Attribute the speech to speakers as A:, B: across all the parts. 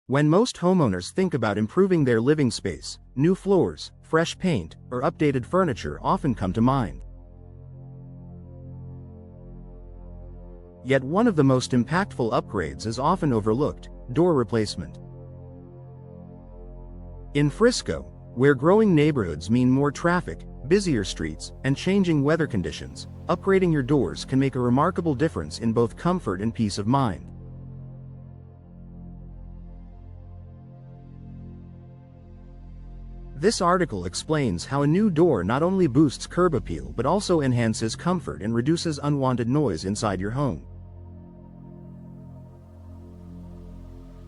A: When most homeowners think about improving their living space, new floors, fresh paint, or updated furniture often come to mind. Yet one of the most impactful upgrades is often overlooked: door replacement. In Frisco, where growing neighborhoods mean more traffic, busier streets, and changing weather conditions, upgrading your doors can make a remarkable difference in both comfort and peace of mind. This article explains how a new door not only boosts curb appeal but also enhances comfort and reduces unwanted noise inside your home.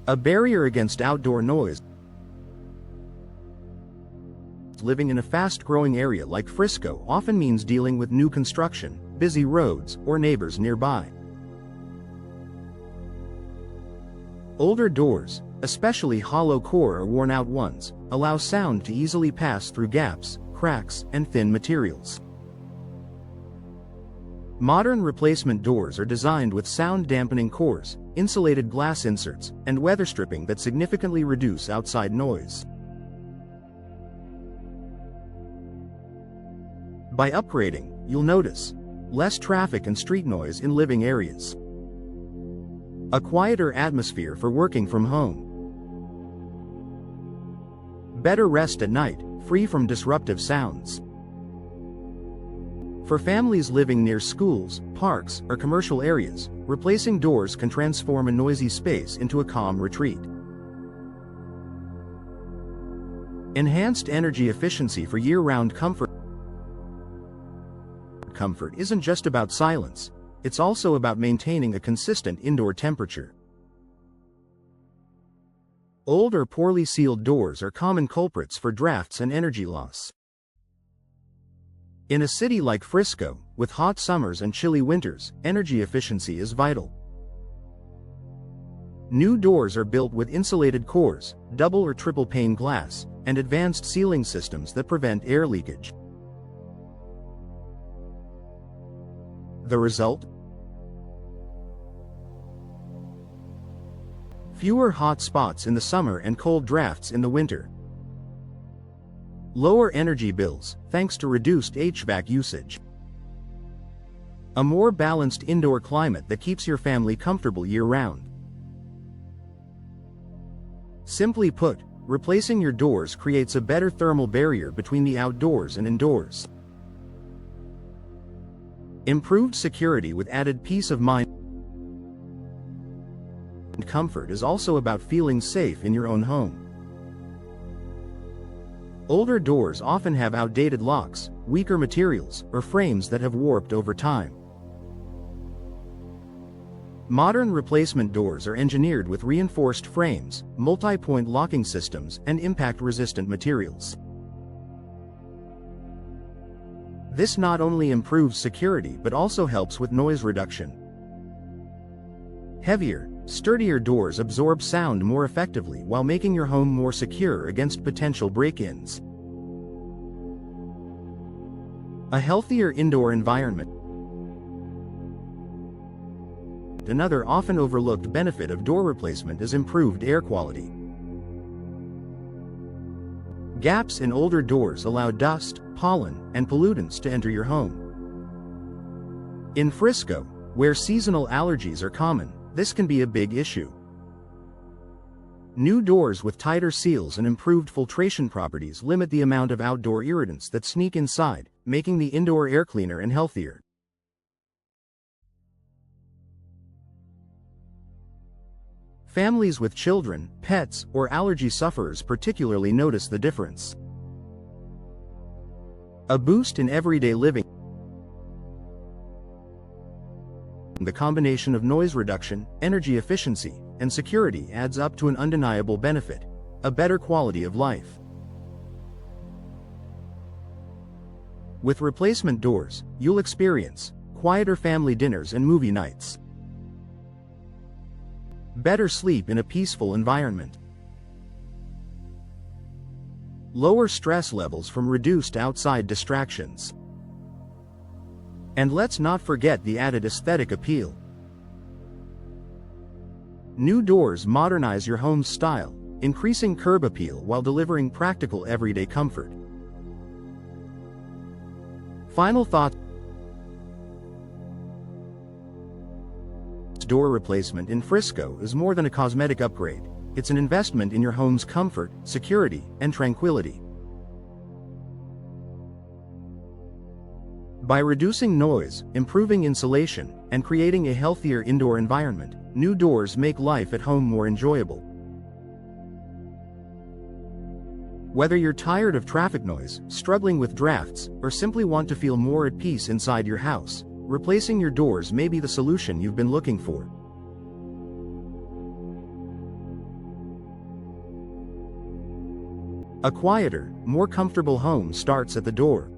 A: A barrier against outdoor noise. Living in a fast-growing area like Frisco often means dealing with new construction, busy roads, or neighbors nearby. Older doors, especially hollow core or worn-out ones, allow sound to easily pass through gaps, cracks, and thin materials. Modern replacement doors are designed with sound-dampening cores, insulated glass inserts, and weather stripping that significantly reduce outside noise. By upgrading, you'll notice less traffic and street noise in living areas, a quieter atmosphere for working from home, better rest at night, free from disruptive sounds. For families living near schools, parks, or commercial areas, replacing doors can transform a noisy space into a calm retreat. Enhanced energy efficiency for year-round comfort. Comfort isn't just about silence, it's also about maintaining a consistent indoor temperature. Old or poorly sealed doors are common culprits for drafts and energy loss. In a city like Frisco, with hot summers and chilly winters, energy efficiency is vital. New doors are built with insulated cores, double or triple pane glass, and advanced sealing systems that prevent air leakage. The result? Fewer hot spots in the summer and cold drafts in the winter. Lower energy bills, thanks to reduced HVAC usage. A more balanced indoor climate that keeps your family comfortable year-round. Simply put, replacing your doors creates a better thermal barrier between the outdoors and indoors. Improved security with added peace of mind and comfort is also about feeling safe in your own home. Older doors often have outdated locks, weaker materials, or frames that have warped over time. Modern replacement doors are engineered with reinforced frames, multi-point locking systems, and impact-resistant materials. This not only improves security but also helps with noise reduction. Heavier, sturdier doors absorb sound more effectively while making your home more secure against potential break-ins. A healthier indoor environment. Another often overlooked benefit of door replacement is improved air quality. Gaps in older doors allow dust, pollen, and pollutants to enter your home. In Frisco, where seasonal allergies are common, this can be a big issue. New doors with tighter seals and improved filtration properties limit the amount of outdoor irritants that sneak inside, making the indoor air cleaner and healthier. Families with children, pets, or allergy sufferers particularly notice the difference. A boost in everyday living. The combination of noise reduction, energy efficiency, and security adds up to an undeniable benefit: a better quality of life. With replacement doors, you'll experience quieter family dinners and movie nights, better sleep in a peaceful environment, lower stress levels from reduced outside distractions. And let's not forget the added aesthetic appeal. New doors modernize your home's style, increasing curb appeal while delivering practical everyday comfort. Final thoughts. Door replacement in Frisco is more than a cosmetic upgrade. It's an investment in your home's comfort, security, and tranquility. By reducing noise, improving insulation, and creating a healthier indoor environment, new doors make life at home more enjoyable. Whether you're tired of traffic noise, struggling with drafts, or simply want to feel more at peace inside your house, replacing your doors may be the solution you've been looking for. A quieter, more comfortable home starts at the door.